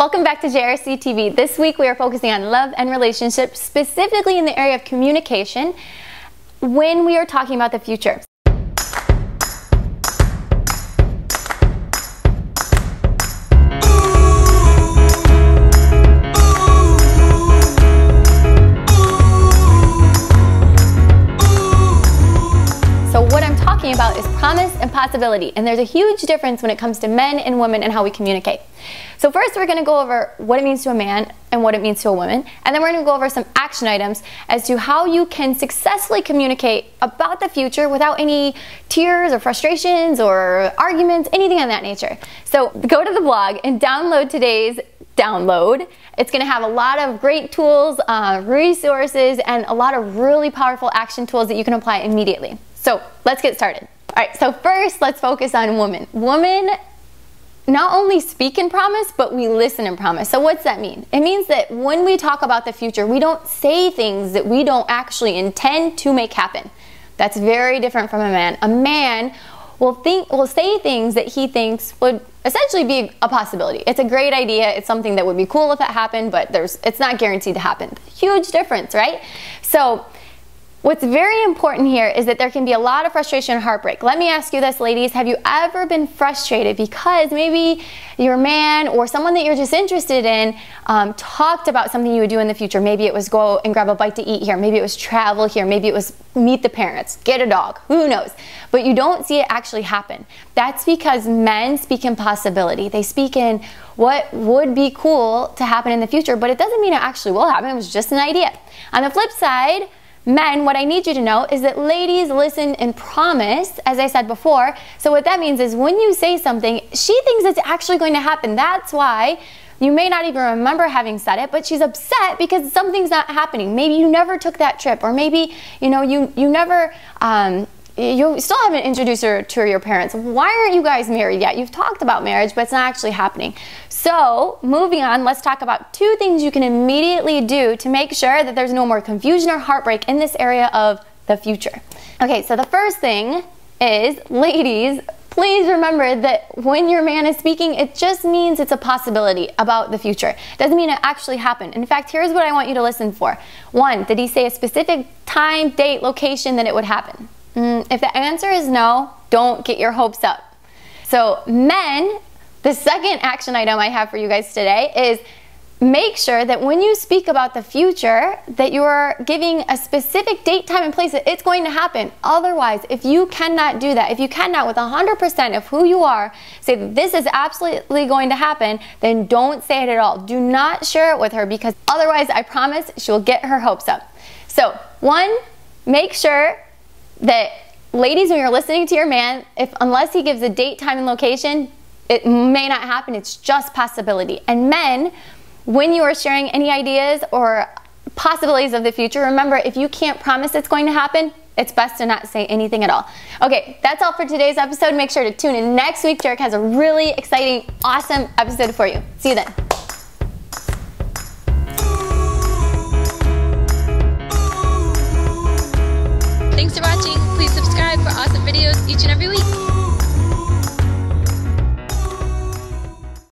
Welcome back to JRC TV. This week we are focusing on love and relationships, specifically in the area of communication when we are talking about the future. So what I'm talking about is promise and possibility, and there's a huge difference when it comes to men and women and how we communicate. So first we're going to go over what it means to a man and what it means to a woman, and then we're going to go over some action items as to how you can successfully communicate about the future without any tears or frustrations or arguments, anything of that nature. So go to the blog and download today's download. It's going to have a lot of great tools, resources, and a lot of really powerful action tools that you can apply immediately. So let's get started. All right, so first let's focus on women. Women not only speak and promise, but we listen and promise. So what's that mean? It means that when we talk about the future, we don't say things that we don't actually intend to make happen. That's very different from a man. A man will say things that he thinks would essentially be a possibility. It's a great idea. It's something that would be cool if it happened, but it's not guaranteed to happen. Huge difference, right? So what's very important here is that there can be a lot of frustration and heartbreak. Let me ask you this, ladies. Have you ever been frustrated because maybe your man or someone that you're just interested in talked about something you would do in the future? Maybe it was go and grab a bite to eat here. Maybe it was travel here. Maybe it was meet the parents, get a dog, who knows? But you don't see it actually happen. That's because men speak in possibility. They speak in what would be cool to happen in the future, but it doesn't mean it actually will happen. It was just an idea. On the flip side, men, what I need you to know is that ladies listen and promise, as I said before. So what that means is when you say something, she thinks it's actually going to happen. That's why you may not even remember having said it, but she's upset because something's not happening. Maybe you never took that trip, or maybe you never you still haven't introduced her to your parents. Why aren't you guys married yet? You've talked about marriage, but it's not actually happening. So moving on, let's talk about two things you can immediately do to make sure that there's no more confusion or heartbreak in this area of the future. Okay, so the first thing is, ladies, please remember that when your man is speaking, it just means it's a possibility about the future. It doesn't mean it actually happened. In fact, here's what I want you to listen for. One, did he say a specific time, date, location that it would happen? If the answer is no, don't get your hopes up. So men, the second action item I have for you guys today is make sure that when you speak about the future that you are giving a specific date, time, and place that it's going to happen. Otherwise, if you cannot do that, if you cannot with 100% of who you are say that this is absolutely going to happen, then don't say it at all. Do not share it with her, because otherwise I promise she'll get her hopes up. So one, make sure that, ladies, when you're listening to your man, unless he gives a date, time, and location, it may not happen. It's just possibility. And men, when you are sharing any ideas or possibilities of the future, remember, if you can't promise it's going to happen, it's best to not say anything at all. Okay, that's all for today's episode. Make sure to tune in next week. Jairek has a really exciting, awesome episode for you. See you then.